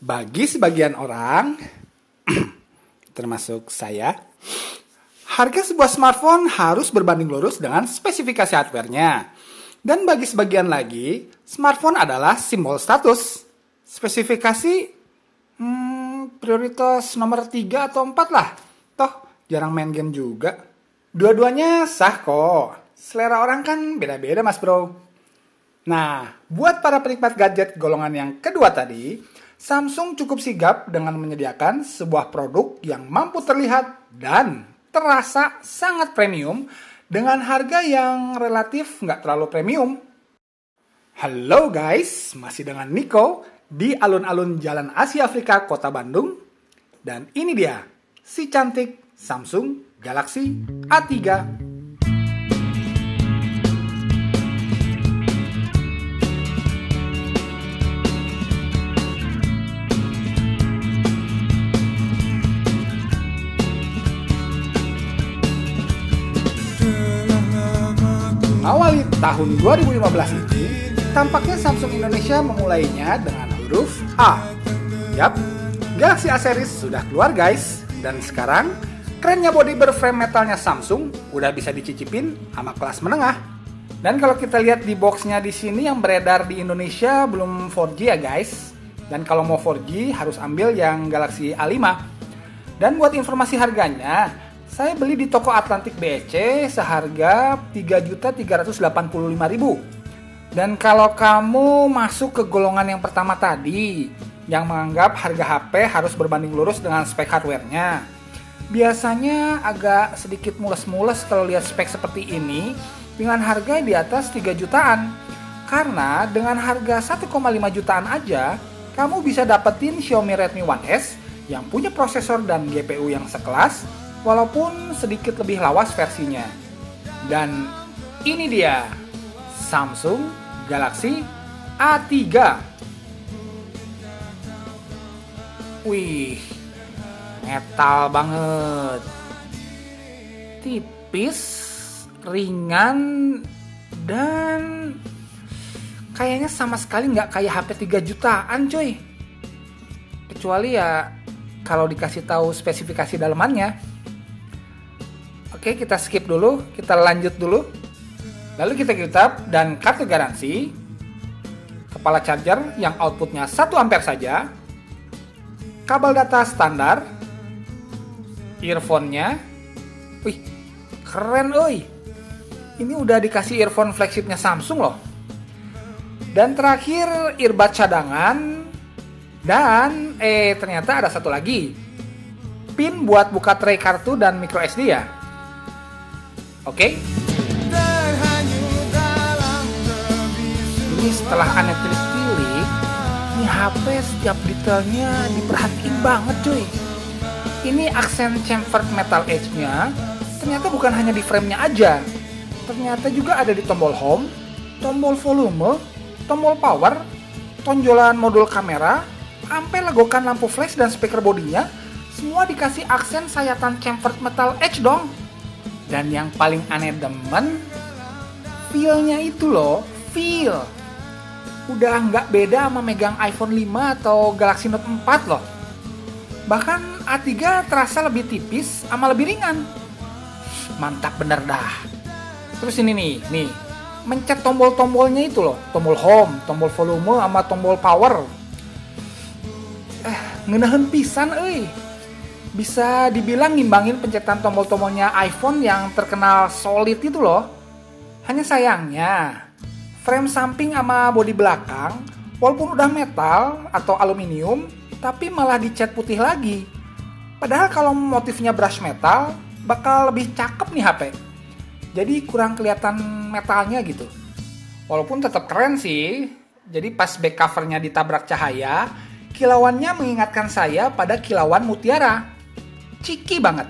Bagi sebagian orang, termasuk saya, harga sebuah smartphone harus berbanding lurus dengan spesifikasi hardware-nya. Dan bagi sebagian lagi, smartphone adalah simbol status. Spesifikasi, prioritas nomor 3 atau 4 lah. Toh, jarang main game juga. Dua-duanya sah kok. Selera orang kan beda-beda mas bro. Nah, buat para penikmat gadget golongan yang kedua tadi, Samsung cukup sigap dengan menyediakan sebuah produk yang mampu terlihat dan terasa sangat premium dengan harga yang relatif nggak terlalu premium. Halo guys, masih dengan Nico di alun-alun Jalan Asia Afrika, Kota Bandung. Dan ini dia, si cantik Samsung Galaxy A3. Awali tahun 2015 ini, tampaknya Samsung Indonesia memulainya dengan huruf A. Yap, Galaxy A series sudah keluar guys. Dan sekarang, kerennya body berframe metalnya Samsung udah bisa dicicipin sama kelas menengah. Dan kalau kita lihat di boxnya di sini yang beredar di Indonesia belum 4G ya guys. Dan kalau mau 4G harus ambil yang Galaxy A5. Dan buat informasi harganya, saya beli di toko Atlantik BEC seharga Rp3.385.000. Dan kalau kamu masuk ke golongan yang pertama tadi, yang menganggap harga HP harus berbanding lurus dengan spek hardware-nya, biasanya agak sedikit mules-mules kalau lihat spek seperti ini dengan harga di atas 3 jutaan. Karena dengan harga 1,5 jutaan aja, kamu bisa dapetin Xiaomi Redmi One S yang punya prosesor dan GPU yang sekelas, walaupun sedikit lebih lawas versinya. Dan ini dia, Samsung Galaxy A3. Wih, metal banget. Tipis, ringan, dan kayaknya sama sekali nggak kayak HP 3 jutaan coy. Kecuali ya kalau dikasih tahu spesifikasi dalemannya. Oke, kita skip dulu, kita lanjut dulu. Lalu kita kitab dan kartu garansi, kepala charger yang outputnya 1 ampere saja, kabel data standar, earphone-nya. Wih, keren oi. Ini udah dikasih earphone flagshipnya Samsung loh. Dan terakhir earbud cadangan. Dan ternyata ada satu lagi, pin buat buka tray kartu dan micro SD ya. Oke. Ini setelah Anda pilih, ini HP setiap detailnya diperhatiin banget cuy. Ini aksen chamfered metal edge-nya ternyata bukan hanya di frame-nya aja. Ternyata juga ada di tombol home, tombol volume, tombol power, tonjolan modul kamera, sampai legokan lampu flash dan speaker bodinya, semua dikasih aksen sayatan chamfered metal edge dong. Dan yang paling aneh demen, feel-nya itu loh, feel. Udah nggak beda sama megang iPhone 5 atau Galaxy Note 4 loh. Bahkan A3 terasa lebih tipis sama lebih ringan. Mantap bener dah. Terus ini nih, mencet tombol-tombolnya itu loh, tombol home, tombol volume, sama tombol power. Ngeunaheun pisan euy. Bisa dibilang ngimbangin pencetan tombol-tombolnya iPhone yang terkenal solid itu loh. Hanya sayangnya, frame samping sama bodi belakang, walaupun udah metal atau aluminium, tapi malah dicat putih lagi. Padahal kalau motifnya brush metal, bakal lebih cakep nih HP. Jadi kurang kelihatan metalnya gitu. Walaupun tetap keren sih. Jadi pas back covernya ditabrak cahaya, kilauannya mengingatkan saya pada kilauan mutiara. Ciki banget.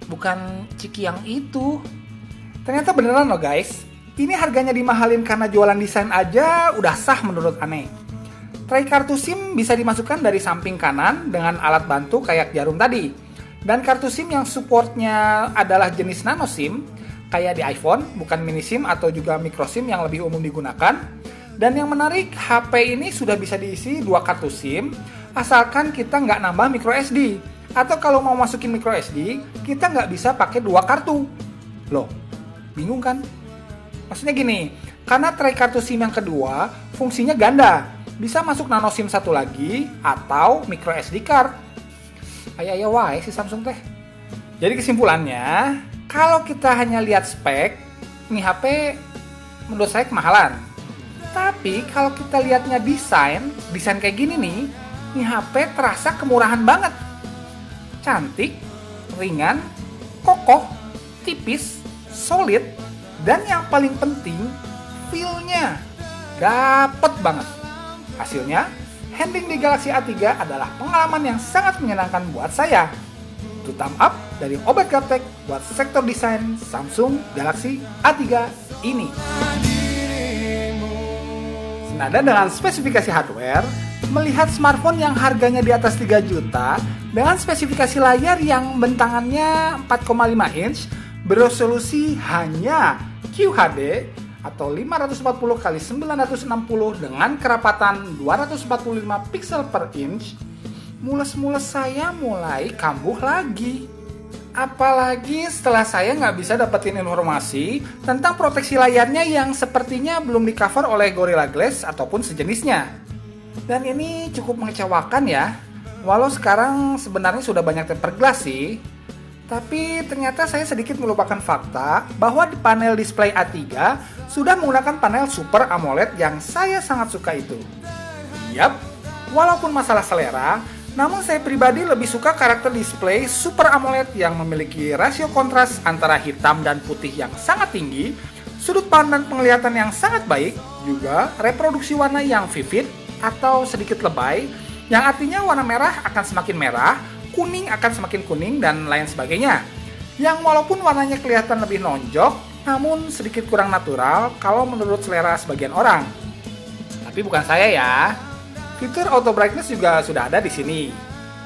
Bukan ciki yang itu. Ternyata beneran loh guys. Ini harganya dimahalin karena jualan desain aja udah sah menurut aneh. Tray kartu SIM bisa dimasukkan dari samping kanan dengan alat bantu kayak jarum tadi. Dan kartu SIM yang supportnya adalah jenis nano SIM, kayak di iPhone, bukan mini SIM atau juga micro SIM yang lebih umum digunakan. Dan yang menarik, HP ini sudah bisa diisi 2 kartu SIM, asalkan kita nggak nambah micro SD. Atau kalau mau masukin micro SD, kita nggak bisa pakai 2 kartu. Loh, bingung kan? Maksudnya gini, karena tray kartu SIM yang kedua, fungsinya ganda. Bisa masuk nano SIM satu lagi, atau micro SD card. Ayo wae si Samsung teh. Jadi kesimpulannya, kalau kita hanya lihat spek, ini HP menurut saya kemahalan. Tapi kalau kita lihatnya desain kayak gini nih, ini HP terasa kemurahan banget. Cantik, ringan, kokoh, tipis, solid, dan yang paling penting, feel-nya dapet banget. Hasilnya, handling di Galaxy A3 adalah pengalaman yang sangat menyenangkan buat saya. Itu thumb up dari Obat Gaptek buat sektor desain Samsung Galaxy A3 ini. Senada dengan spesifikasi hardware, melihat smartphone yang harganya di atas 3 juta dengan spesifikasi layar yang bentangannya 4,5 inch beresolusi hanya QHD atau 540x960 dengan kerapatan 245 pixel per inch, mules-mules saya mulai kambuh lagi. Apalagi setelah saya nggak bisa dapetin informasi tentang proteksi layarnya yang sepertinya belum di cover oleh Gorilla Glass ataupun sejenisnya. Dan ini cukup mengecewakan ya. Walau sekarang sebenarnya sudah banyak tempered glass sih, tapi ternyata saya sedikit melupakan fakta bahwa di panel display A3 sudah menggunakan panel Super AMOLED yang saya sangat suka itu. Yap, walaupun masalah selera, namun saya pribadi lebih suka karakter display Super AMOLED yang memiliki rasio kontras antara hitam dan putih yang sangat tinggi, sudut pandang penglihatan yang sangat baik, juga reproduksi warna yang vivid atau sedikit lebay, yang artinya warna merah akan semakin merah, kuning akan semakin kuning, dan lain sebagainya. Yang walaupun warnanya kelihatan lebih nonjok, namun sedikit kurang natural kalau menurut selera sebagian orang. Tapi bukan saya ya. Fitur auto brightness juga sudah ada di sini.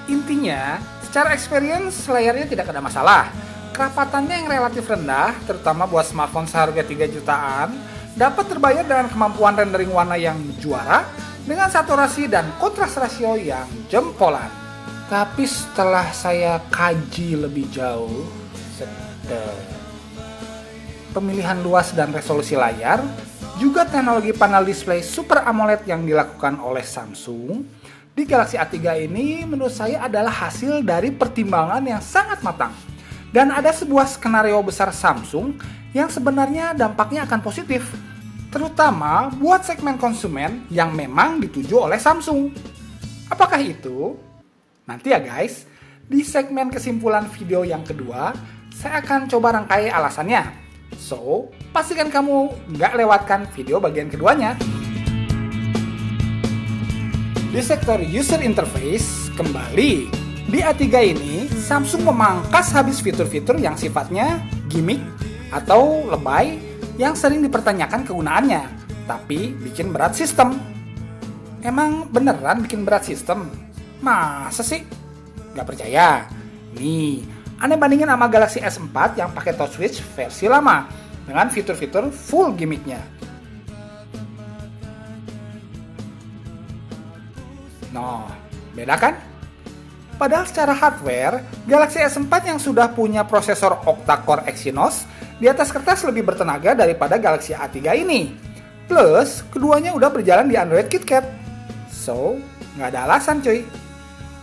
Intinya, secara experience layarnya tidak ada masalah. Kerapatannya yang relatif rendah, terutama buat smartphone seharga 3 jutaan, dapat terbayar dengan kemampuan rendering warna yang juara, dengan saturasi dan kontras rasio yang jempolan. Tapi setelah saya kaji lebih jauh, pemilihan luas dan resolusi layar, juga teknologi panel display Super AMOLED yang dilakukan oleh Samsung di Galaxy A3 ini menurut saya adalah hasil dari pertimbangan yang sangat matang. Dan ada sebuah skenario besar Samsung yang sebenarnya dampaknya akan positif, terutama buat segmen konsumen yang memang dituju oleh Samsung. Apakah itu? Nanti ya guys, di segmen kesimpulan video yang kedua, saya akan coba rangkai alasannya. So, pastikan kamu nggak lewatkan video bagian keduanya. Di sektor user interface, kembali. Di A3 ini, Samsung memangkas habis fitur-fitur yang sifatnya gimmick atau lebay yang sering dipertanyakan kegunaannya, tapi bikin berat sistem. Emang beneran bikin berat sistem? Masa sih? Nggak percaya? Nih, Anda bandingin sama Galaxy S4 yang pakai touch switch versi lama dengan fitur-fitur full gimmicknya. Nah, beda kan? Padahal secara hardware, Galaxy S4 yang sudah punya prosesor octa-core Exynos di atas kertas lebih bertenaga daripada Galaxy A3 ini. Plus, keduanya udah berjalan di Android KitKat. So, nggak ada alasan cuy.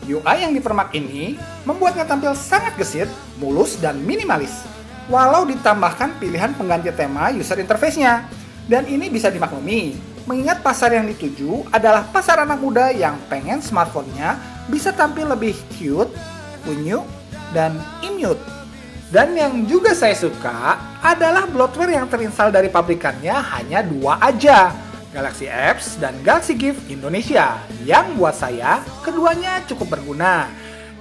UI yang dipermak ini membuatnya tampil sangat gesit, mulus, dan minimalis. Walau ditambahkan pilihan pengganti tema user interface-nya. Dan ini bisa dimaklumi, mengingat pasar yang dituju adalah pasar anak muda yang pengen smartphone-nya bisa tampil lebih cute, unyu, dan immune. Dan yang juga saya suka adalah bloatware yang terinstall dari pabrikannya hanya 2 aja, Galaxy Apps dan Galaxy Gift Indonesia, yang buat saya keduanya cukup berguna.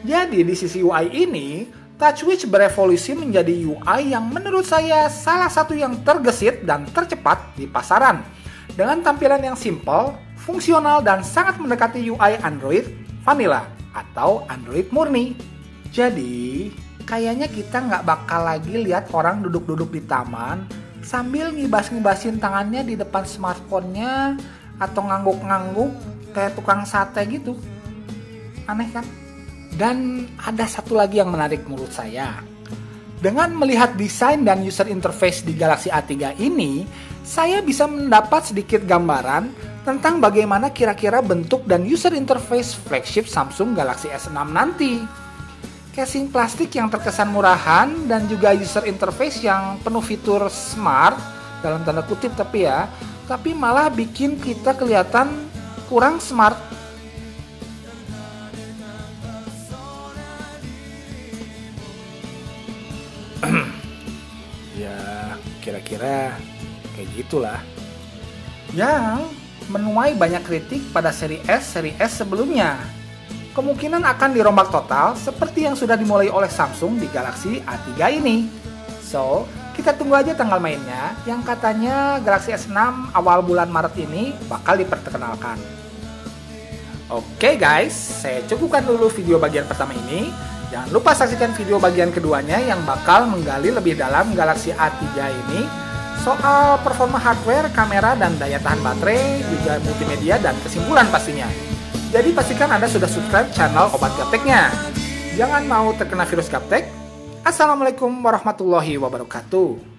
Jadi di sisi UI ini, TouchWiz berevolusi menjadi UI yang menurut saya salah satu yang tergesit dan tercepat di pasaran. Dengan tampilan yang simple, fungsional, dan sangat mendekati UI Android Vanilla atau Android murni. Jadi, kayaknya kita nggak bakal lagi lihat orang duduk-duduk di taman, sambil ngibas-ngibasin tangannya di depan smartphone-nya atau ngangguk-ngangguk kayak tukang sate gitu. Aneh kan? Dan ada satu lagi yang menarik menurut saya. Dengan melihat desain dan user interface di Galaxy A3 ini, saya bisa mendapat sedikit gambaran tentang bagaimana kira-kira bentuk dan user interface flagship Samsung Galaxy S6 nanti. Casing plastik yang terkesan murahan dan juga user interface yang penuh fitur smart, dalam tanda kutip tapi malah bikin kita kelihatan kurang smart. Ya, kira-kira kayak gitulah. Yang menuai banyak kritik pada seri S sebelumnya. Kemungkinan akan dirombak total seperti yang sudah dimulai oleh Samsung di Galaxy A3 ini. So, kita tunggu aja tanggal mainnya yang katanya Galaxy S6 awal bulan Maret ini bakal diperkenalkan. Oke guys, saya cukupkan dulu video bagian pertama ini. Jangan lupa saksikan video bagian keduanya yang bakal menggali lebih dalam Galaxy A3 ini soal performa hardware, kamera, dan daya tahan baterai, juga multimedia dan kesimpulan pastinya. Jadi pastikan Anda sudah subscribe channel Obat Gapteknya. Jangan mau terkena virus gaptek. Assalamualaikum warahmatullahi wabarakatuh.